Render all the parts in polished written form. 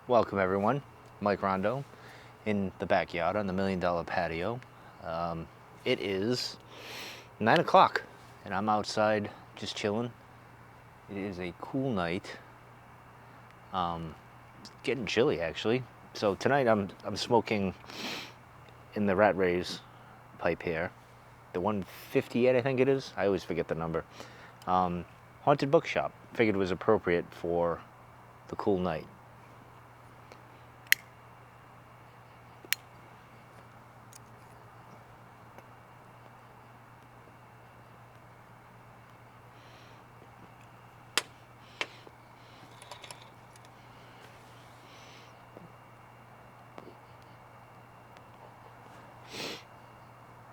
Welcome everyone, Mike Rondo in the backyard on the $1,000,000 patio. It is 9 o'clock and I'm outside just chilling. It is a cool night. Getting chilly actually. So tonight I'm smoking in the rat rays pipe here. The 158 I think it is. I always forget the number. Haunted bookshop. Figured it was appropriate for the cool night.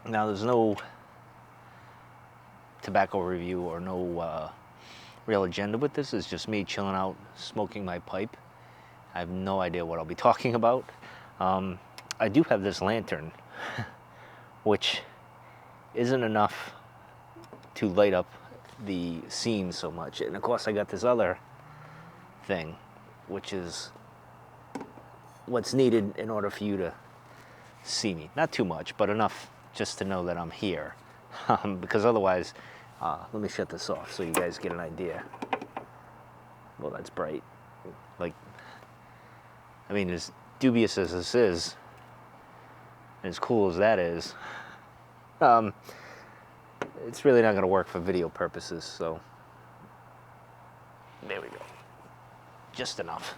Now there's no tobacco review or no real agenda with this. It's just me chilling out, smoking my pipe. I have no idea what I'll be talking about. I do have this lantern, which isn't enough to light up the scene so much. And of course I got this other thing, which is what's needed in order for you to see me. Not too much, but enough just to know that I'm here. Because otherwise, let me shut this off so you guys get an idea. Well, that's bright. Like, I mean, as dubious as this is, and as cool as that is, it's really not going to work for video purposes, so there we go. Just enough.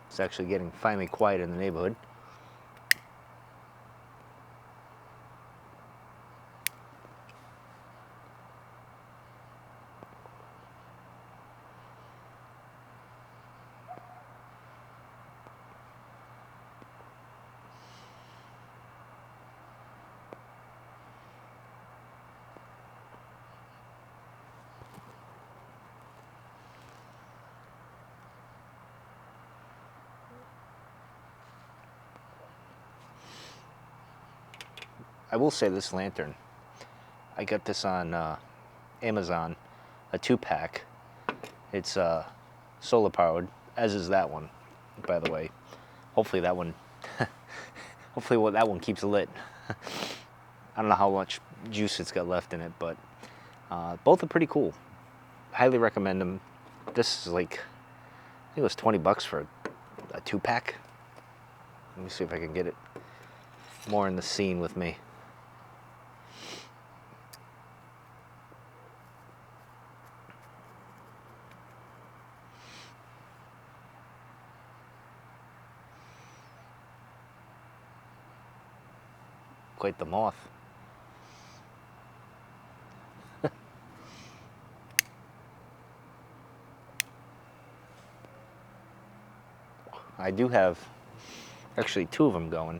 It's actually getting finally quiet in the neighborhood. I will say this lantern, I got this on Amazon, a 2-pack. It's solar powered, as is that one, by the way. Hopefully that one, that one keeps lit. I don't know how much juice it's got left in it, but both are pretty cool. Highly recommend them. This is like, I think it was 20 bucks for a 2-pack. Let me see if I can get it more in the scene with me. Quite the moth. I do have actually 2 of them going.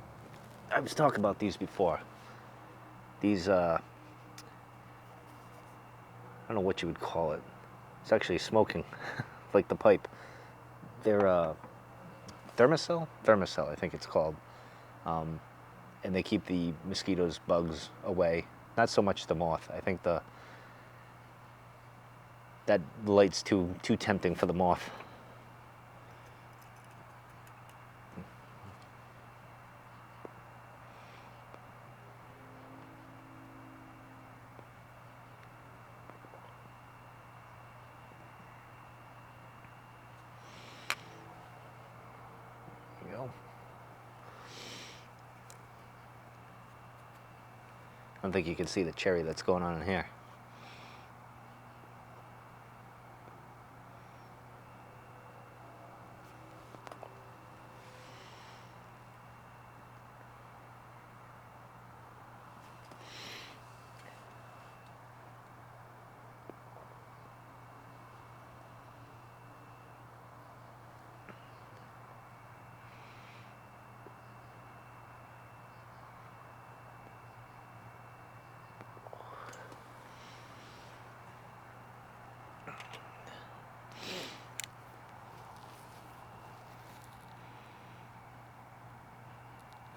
I was talking about these before. These, I don't know what you would call it. It's actually smoking, like the pipe. They're thermocell? Thermocell, I think it's called. And they keep the mosquitoes, bugs away. Not so much the moth. I think that light's too tempting for the moth. There you go. I don't think you can see the cherry that's going on in here.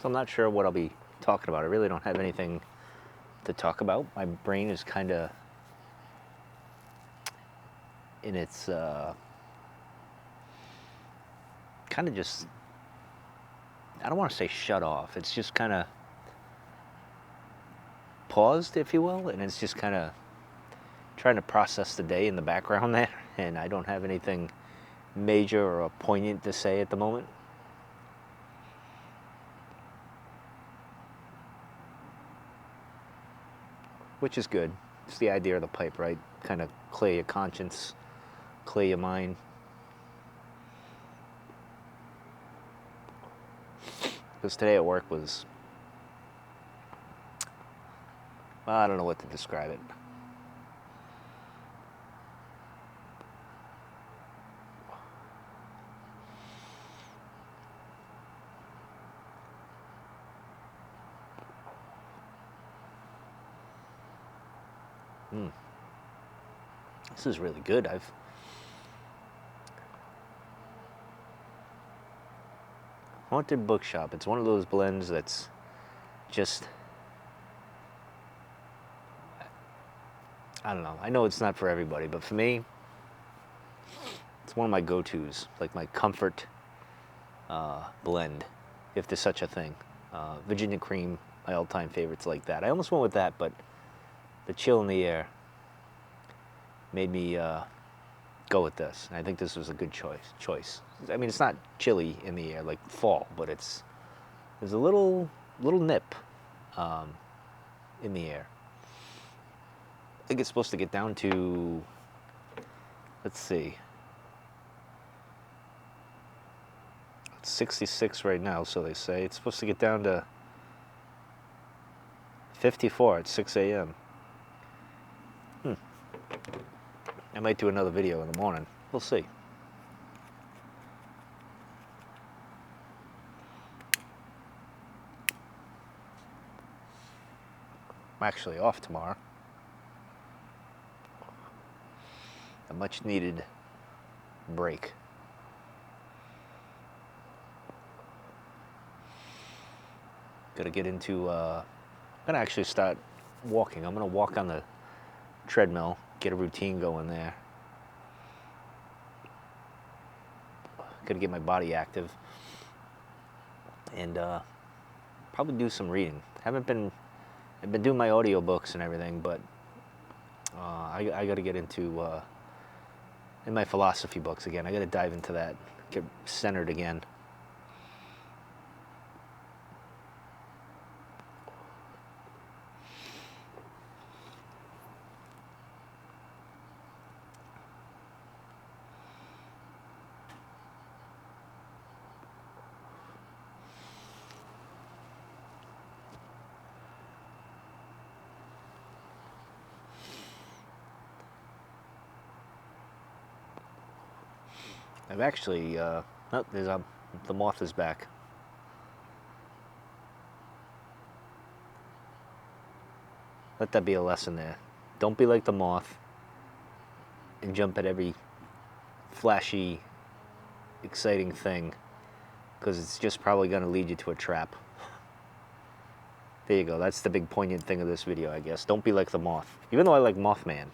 So I'm not sure what I'll be talking about. I really don't have anything to talk about. My brain is kind of and it's kind of just, I don't want to say shut off. It's just kind of paused, if you will, and it's just kind of trying to process the day in the background there, and I don't have anything major or poignant to say at the moment. Which is good. It's the idea of the pipe, right? Kind of clear your conscience, clear your mind. Because today at work was, well, I don't know what to describe it. This is really good. Haunted Bookshop. It's one of those blends that's just, I don't know. I know it's not for everybody, but for me, it's one of my go-tos, like my comfort blend, if there's such a thing. Virginia Cream, my all-time favorites like that. I almost went with that, but the chill in the air made me go with this. And I think this was a good choice. I mean, it's not chilly in the air like fall, but there's a little nip in the air. I think it's supposed to get down to, let's see, it's 66 right now, so they say. It's supposed to get down to 54 at 6 a.m. I might do another video in the morning. We'll see. I'm actually off tomorrow. A much needed break. Gotta get into, I'm gonna actually start walking. I'm gonna walk on the treadmill, get a routine going there. Gotta get my body active. And probably do some reading. I've been doing my audiobooks and everything, but I gotta get into in my philosophy books again. I gotta dive into that, get centered again. I've actually, oh, the moth is back. Let that be a lesson there. Don't be like the moth and jump at every flashy, exciting thing, because it's just probably going to lead you to a trap. There you go. That's the big poignant thing of this video, I guess. Don't be like the moth. Even though I like Mothman.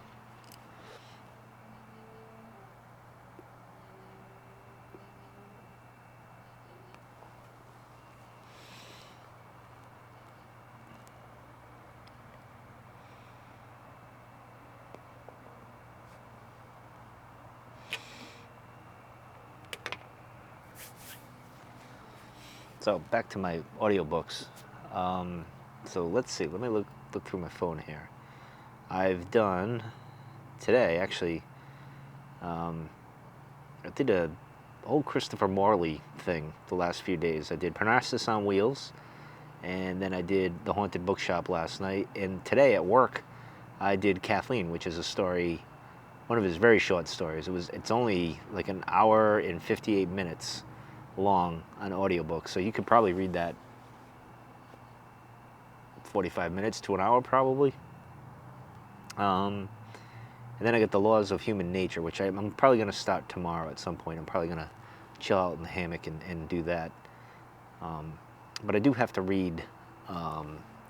So back to my audiobooks. So let's see. Let me look through my phone here. I've done today actually. I did a whole Christopher Morley thing the last few days. I did Parnassus on Wheels, and then I did The Haunted Bookshop last night. And today at work, I did Kathleen, which is a story, one of his very short stories. It's only like an hour and 58 minutes long on audiobook, so you could probably read that 45 minutes to an hour probably. And then I got The Laws of Human Nature, which I'm probably going to start tomorrow at some point. I'm probably going to chill out in the hammock and do that. But I do have to read,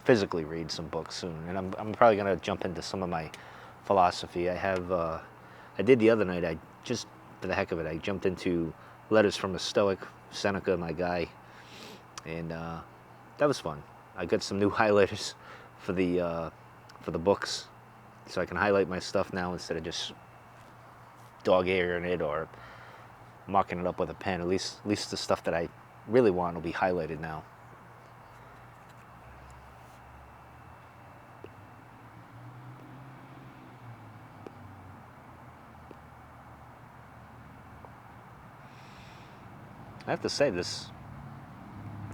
physically read some books soon, and I'm probably going to jump into some of my philosophy. I have I did the other night. I just, for the heck of it, I jumped into Letters from a Stoic, Seneca, my guy, and that was fun. I got some new highlighters for the books, so I can highlight my stuff now instead of just dog earing it or marking it up with a pen. At least the stuff that I really want will be highlighted now. I have to say this.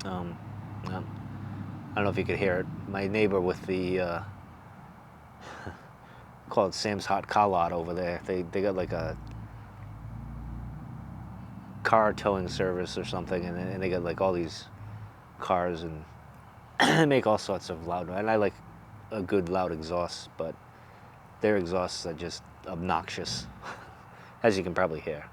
I don't know if you could hear it. My neighbor with the call it Sam's Hot Car Lot over there. They got like a car towing service or something, and they got like all these cars and they make all sorts of loud. And I like a good loud exhaust, but their exhausts are just obnoxious, as you can probably hear.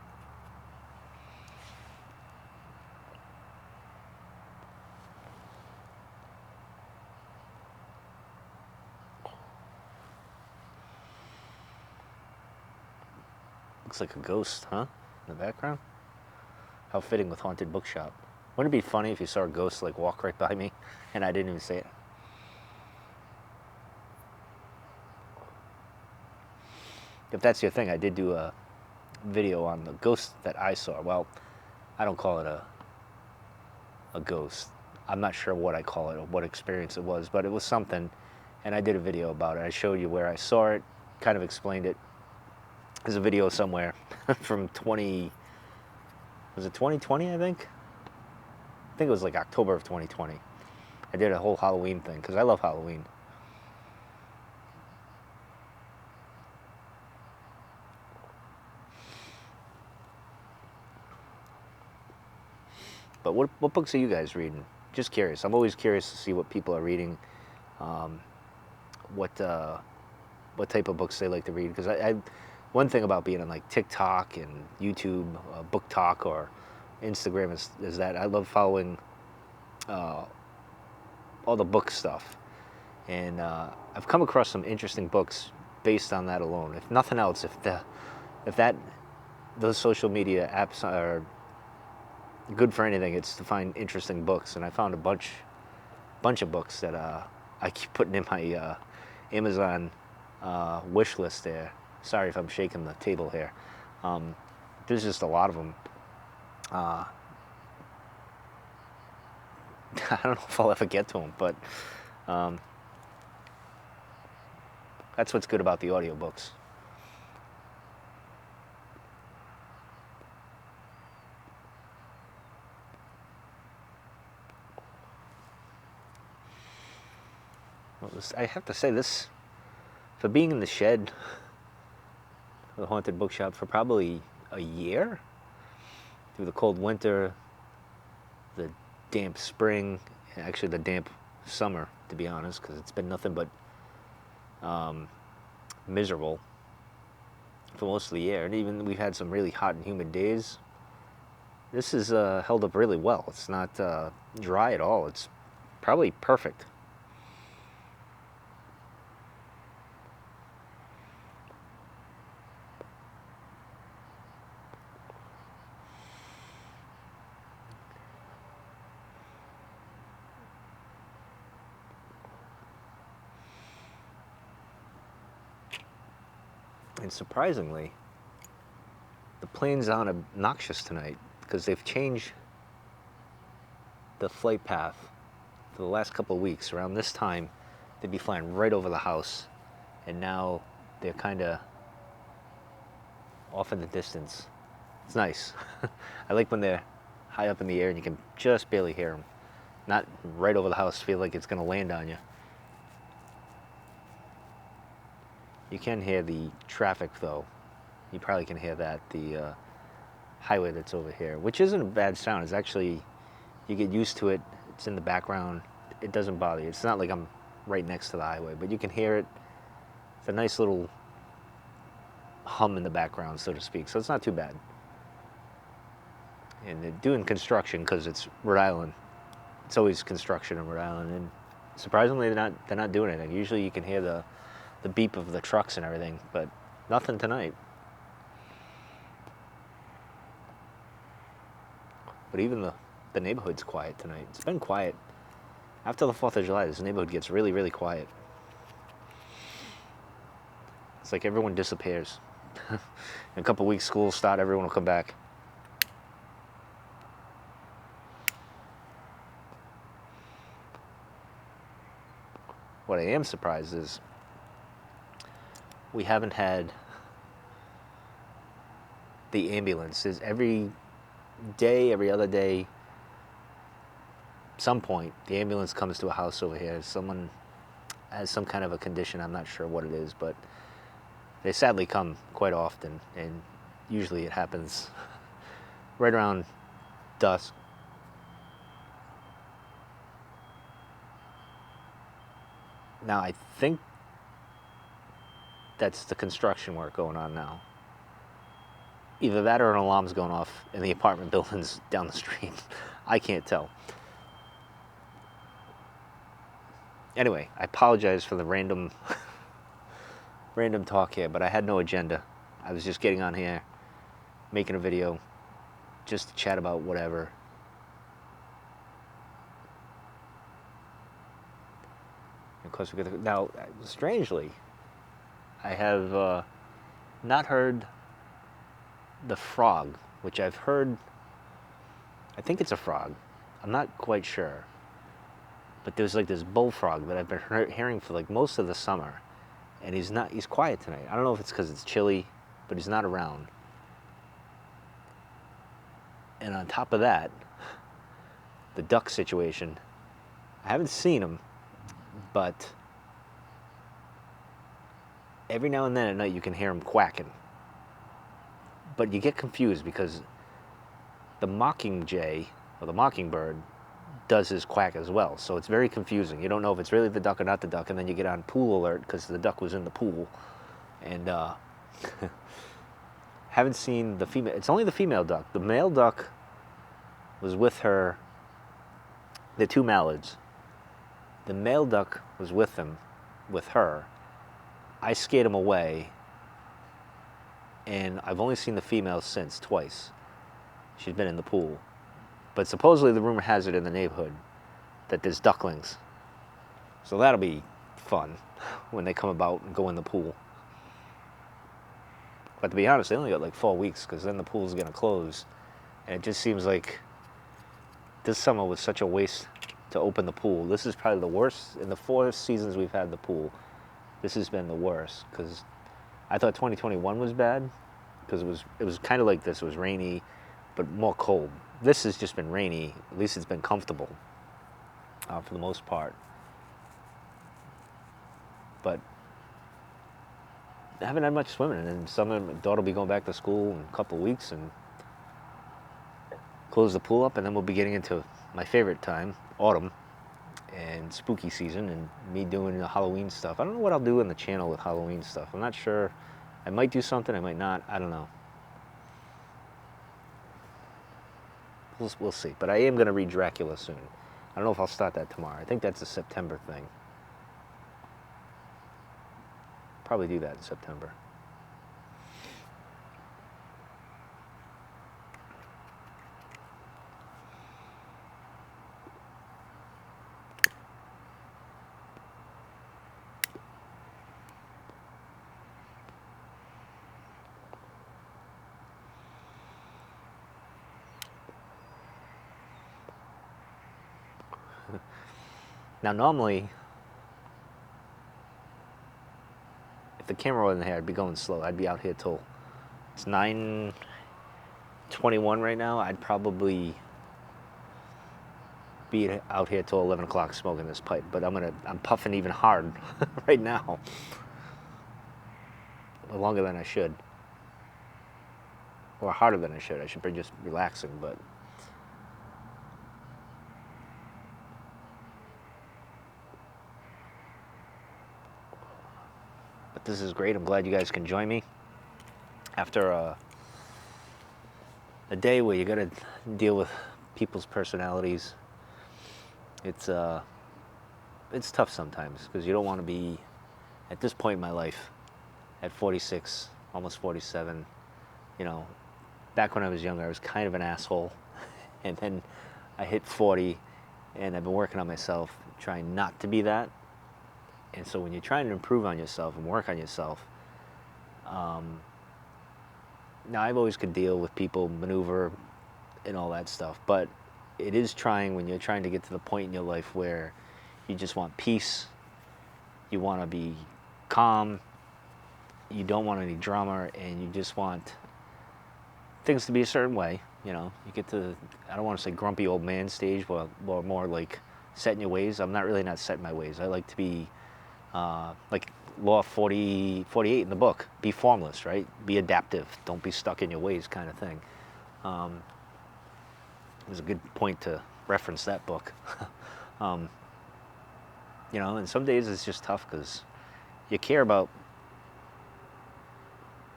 Looks like a ghost, huh? In the background? How fitting with Haunted Bookshop. Wouldn't it be funny if you saw a ghost like walk right by me and I didn't even see it? If that's your thing, I did do a video on the ghost that I saw. Well, I don't call it a ghost. I'm not sure what I call it or what experience it was, but it was something, and I did a video about it. I showed you where I saw it, kind of explained it. There's a video somewhere from 2020, I think? I think it was like October of 2020. I did a whole Halloween thing, because I love Halloween. But what books are you guys reading? Just curious. I'm always curious to see what people are reading, what type of books they like to read. Because one thing about being on like TikTok and YouTube, Book Talk or Instagram is that I love following all the book stuff, and I've come across some interesting books based on that alone. If nothing else, if those social media apps are good for anything, it's to find interesting books. And I found a bunch of books that I keep putting in my Amazon wish list there. Sorry if I'm shaking the table here. There's just a lot of them. I don't know if I'll ever get to them, but that's what's good about the audiobooks. Well, I have to say this, for being in the shed, the Haunted Bookshop, for probably a year, through the cold winter, the damp spring, actually the damp summer, to be honest, because it's been nothing but miserable for most of the year. And even we've had some really hot and humid days. This is held up really well. It's not dry at all. It's probably perfect. And surprisingly, the planes aren't obnoxious tonight because they've changed the flight path for the last couple of weeks. Around this time, they'd be flying right over the house, and now they're kind of off in the distance. It's nice. I like when they're high up in the air and you can just barely hear them. Not right over the house, feel like it's going to land on you. You can hear the traffic, though. You probably can hear that, the highway that's over here, which isn't a bad sound. It's actually, you get used to it. It's in the background. It doesn't bother you. It's not like I'm right next to the highway, but you can hear it. It's a nice little hum in the background, so to speak, so it's not too bad. And they're doing construction because it's Rhode Island. It's always construction in Rhode Island, and surprisingly, they're not doing anything. Usually you can hear the beep of the trucks and everything, but nothing tonight. but even the neighborhood's quiet tonight. It's been quiet. After the 4th of July, this neighborhood gets really, really quiet. It's like everyone disappears. In a couple weeks, school will start, everyone will come back. What I am surprised is we haven't had the ambulances every day, every other day. Some point, the ambulance comes to a house over here. Someone has some kind of a condition. I'm not sure what it is, but they sadly come quite often, and usually it happens right around dusk. Now, I think that's the construction work going on now. Either that or an alarm's going off in the apartment buildings down the street. I can't tell. Anyway, I apologize for the random talk here, but I had no agenda. I was just getting on here, making a video, just to chat about whatever. Of course, now, strangely, I have not heard the frog, which I've heard. I think it's a frog. I'm not quite sure. But there's like this bullfrog that I've been hearing for like most of the summer, and he's quiet tonight. I don't know if it's because it's chilly, but he's not around. And on top of that, the duck situation, I haven't seen him, but every now and then at night you can hear him quacking. But you get confused because the mockingjay, or the mockingbird, does his quack as well. So it's very confusing. You don't know if it's really the duck or not the duck, and then you get on pool alert because the duck was in the pool. And haven't seen the female. It's only the female duck. The male duck was with her. The 2 mallards. The male duck was with her. I scared him away, and I've only seen the female since, twice. She's been in the pool. But supposedly the rumor has it in the neighborhood that there's ducklings. So that'll be fun when they come about and go in the pool. But to be honest, they only got like 4 weeks, because then the pool's gonna close. And it just seems like this summer was such a waste to open the pool. This is probably the worst. In the 4 seasons we've had the pool, this has been the worst, because I thought 2021 was bad, because it was kind of like this. It was rainy, but more cold. This has just been rainy. At least it's been comfortable for the most part. But I haven't had much swimming, and then summer, my daughter will be going back to school in a couple of weeks, and close the pool up, and then we'll be getting into my favorite time, autumn, and spooky season, and me doing the Halloween stuff. I don't know what I'll do on the channel with Halloween stuff. I'm not sure. I might do something, I might not. I don't know. We'll see. But I am going to read Dracula soon. I don't know if I'll start that tomorrow. I think that's a September thing. Probably do that in September. Now, normally, if the camera wasn't here, I'd be going slow. I'd be out here till it's 9:21 right now. I'd probably be out here till 11 o'clock smoking this pipe. But I'm puffing even hard right now, longer than I should, or harder than I should. I should be just relaxing, but. This is great. I'm glad you guys can join me after a day where you got to deal with people's personalities. It's tough sometimes, because you don't want to be, at this point in my life, at 46, almost 47, you know, back when I was younger, I was kind of an asshole, And then I hit 40, and I've been working on myself, trying not to be that. And so when you're trying to improve on yourself and work on yourself, now I've always could deal with people, maneuver, and all that stuff. But it is trying when you're trying to get to the point in your life where you just want peace, you want to be calm, you don't want any drama, and you just want things to be a certain way. You know, you get to, I don't want to say grumpy old man stage, but more like set in your ways. I'm not really not set in my ways. I like to be like law 48 in the book, be formless, right? Be adaptive. Don't be stuck in your ways, kind of thing. It was a good point to reference that book. You know, and some days it's just tough because you care about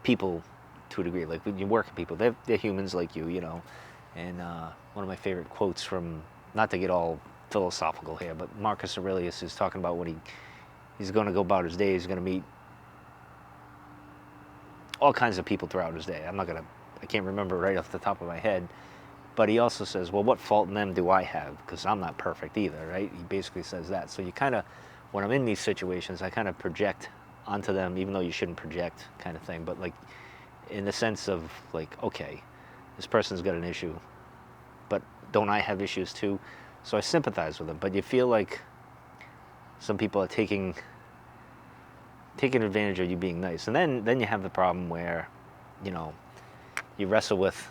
people to a degree. Like when you work with people, they're humans like you know. And one of my favorite quotes from, not to get all philosophical here, but Marcus Aurelius is talking about when he's going to go about his day, he's going to meet all kinds of people throughout his day. I can't remember right off the top of my head, but he also says, well, what fault in them do I have? Because I'm not perfect either, right? He basically says that. So you kind of, when I'm in these situations, I kind of project onto them, even though you shouldn't project, kind of thing. But like, in the sense of like, okay, this person's got an issue, but don't I have issues too? So I sympathize with them. But you feel like some people are taking advantage of you being nice. And then you have the problem where, you know, you wrestle with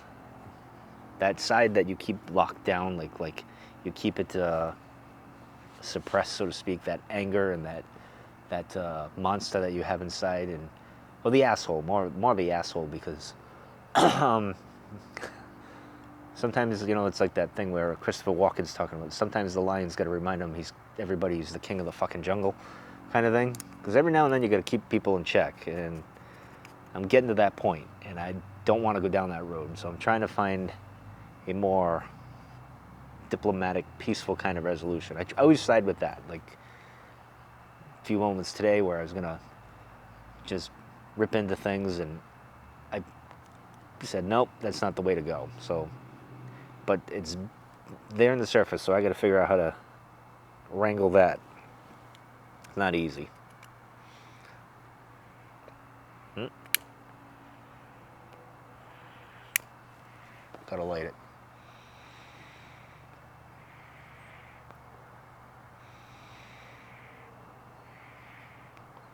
that side that you keep locked down, like you keep it suppressed, so to speak, that anger and that monster that you have inside, and well, the asshole, more the asshole, because sometimes, you know, it's like that thing where Christopher Walken's talking about, sometimes the lion's got to remind him he's the king of the fucking jungle, kind of thing, because every now and then you got to keep people in check, and I'm getting to that point, and I don't want to go down that road, so I'm trying to find a more diplomatic, peaceful kind of resolution. I always side with that. Like a few moments today where I was gonna just rip into things, and I said, nope, that's not the way to go. So, but it's there in the surface, so I got to figure out how to wrangle that. It's not easy. Gotta light it.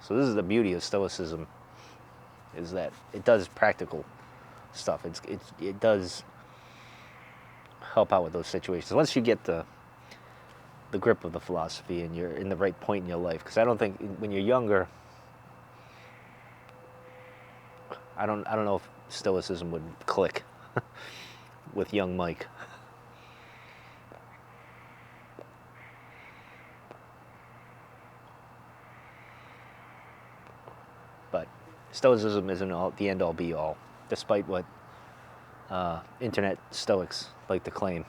So this is the beauty of Stoicism, is that it does practical stuff. It does help out with those situations. Once you get the grip of the philosophy and you're in the right point in your life, because I don't think when you're younger, I don't know if Stoicism would click with young Mike. But Stoicism isn't the end-all be-all, despite what internet Stoics like to claim.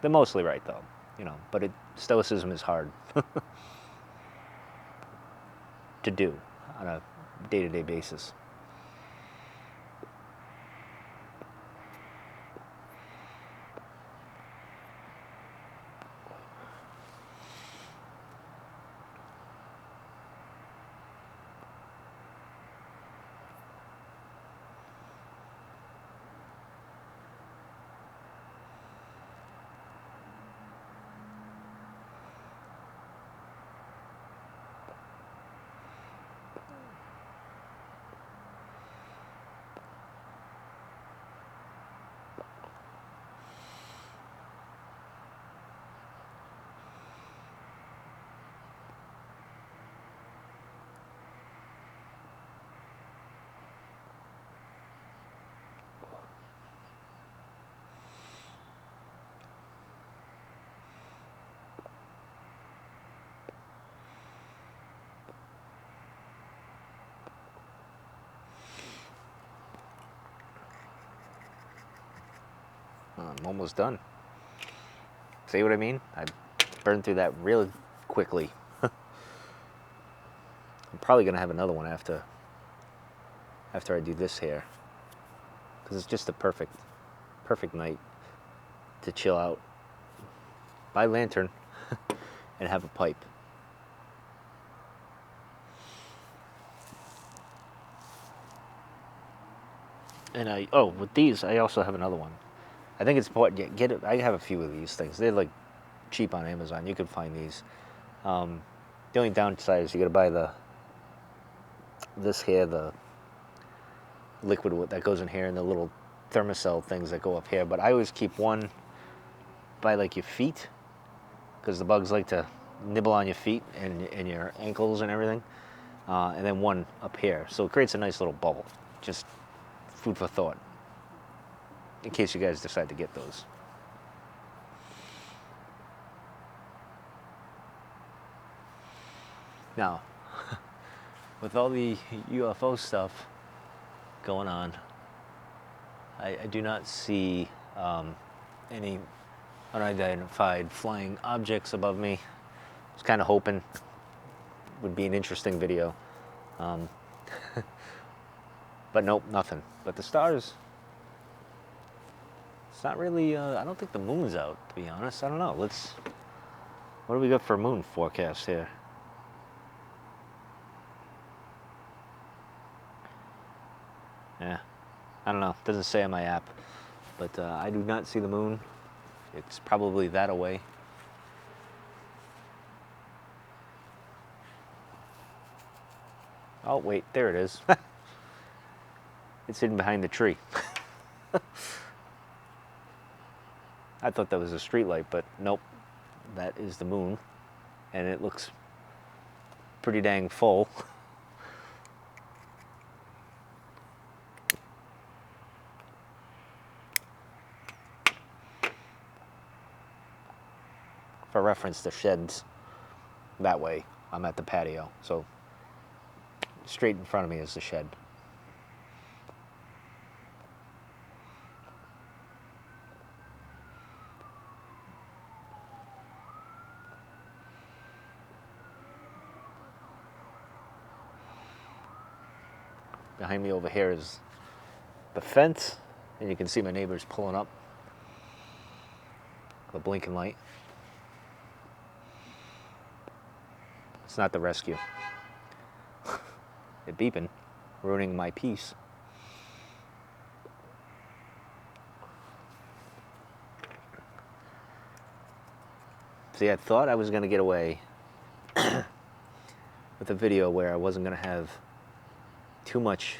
They're mostly right, though, you know. But Stoicism is hard to do on a day-to-day basis. I'm almost done. See what I mean? I burned through that really quickly. I'm probably gonna have another one after I do this here, because it's just a perfect night to chill out by lantern and have a pipe. And with these, I also have another one. I think it's important. Get it. I have a few of these things. They're like cheap on Amazon. You can find these. The only downside is you got to buy the liquid that goes in here, and the little thermocell things that go up here. But I always keep one by like your feet, because the bugs like to nibble on your feet and your ankles and everything. And then one up here, so it creates a nice little bubble. Just food for thought, in case you guys decide to get those. Now, with all the UFO stuff going on, I do not see any unidentified flying objects above me. I was kind of hoping it would be an interesting video. But nope, nothing. But the stars, it's not really, I don't think the moon's out, to be honest. I don't know. What do we got for a moon forecast here? Yeah, I don't know. It doesn't say on my app. But I do not see the moon. It's probably that away. Oh, wait, there it is. It's hidden behind the tree. I thought that was a street light, but nope. That is the moon. And it looks pretty dang full. For reference, the shed's that way. I'm at the patio, so straight in front of me is the shed. Behind me over here is the fence, and you can see my neighbors pulling up. The blinking light. It's not the rescue. They're beeping, ruining my peace. See, I thought I was going to get away with a video where I wasn't going to have too much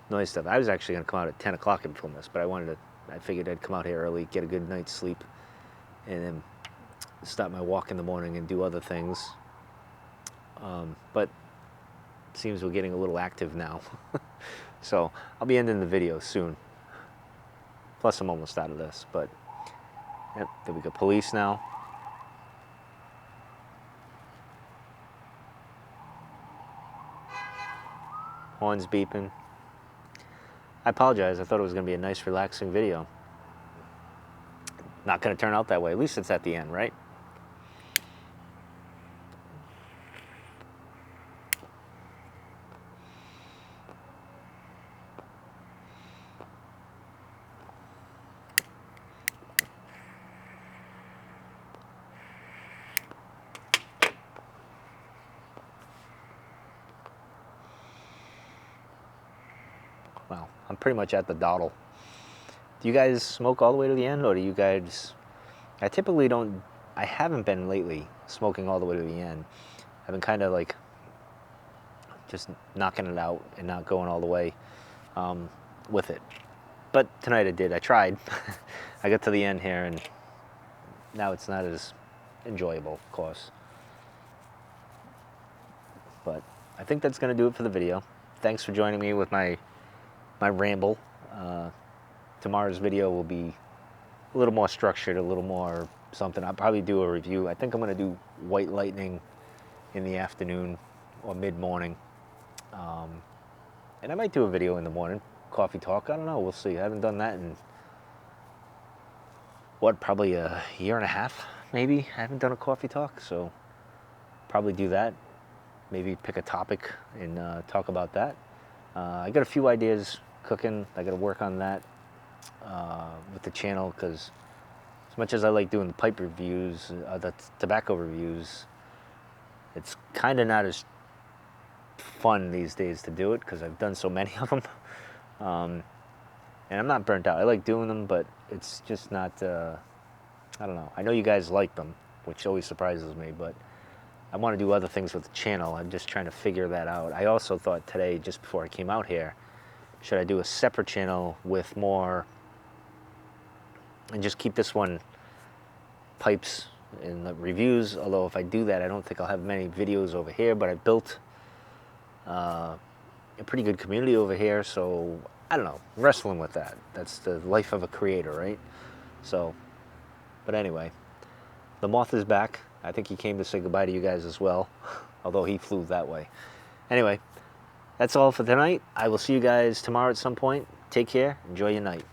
noise stuff. I was actually going to come out at 10 o'clock and film this, but I figured I'd come out here early, get a good night's sleep, and then start my walk in the morning and do other things. But it seems we're getting a little active now. So I'll be ending the video soon. Plus I'm almost out of this, but yep, there we go. Police now. Horns beeping. I apologize. I thought it was going to be a nice, relaxing video. Not going to turn out that way. At least it's at the end, right? Well, I'm pretty much at the dottle. Do you guys smoke all the way to the end, or do you guys... I typically don't... I haven't been lately smoking all the way to the end. I've been kind of like just knocking it out and not going all the way with it. But tonight I did. I tried. I got to the end here, and now it's not as enjoyable, of course. But I think that's going to do it for the video. Thanks for joining me with my ramble. Tomorrow's video will be a little more structured, a little more something. I'll probably do a review. I think I'm going to do white lightning in the afternoon or mid-morning. And I might do a video in the morning, coffee talk. I don't know. We'll see. I haven't done that in, probably a year and a half, maybe. I haven't done a coffee talk, so probably do that. Maybe pick a topic and talk about that. I got a few ideas cooking. I got to work on that with the channel, because as much as I like doing the pipe reviews, the tobacco reviews, it's kind of not as fun these days to do it because I've done so many of them. And I'm not burnt out. I like doing them, but it's just not, I don't know. I know you guys like them, which always surprises me, but I want to do other things with the channel. I'm just trying to figure that out. I also thought today, just before I came out here, should I do a separate channel with more, and just keep this one pipes and the reviews, although if I do that, I don't think I'll have many videos over here, but I built a pretty good community over here, so I don't know, I'm wrestling with that. That's the life of a creator, right? So, but anyway, the moth is back. I think he came to say goodbye to you guys as well, although he flew that way. Anyway, that's all for tonight. I will see you guys tomorrow at some point. Take care. Enjoy your night.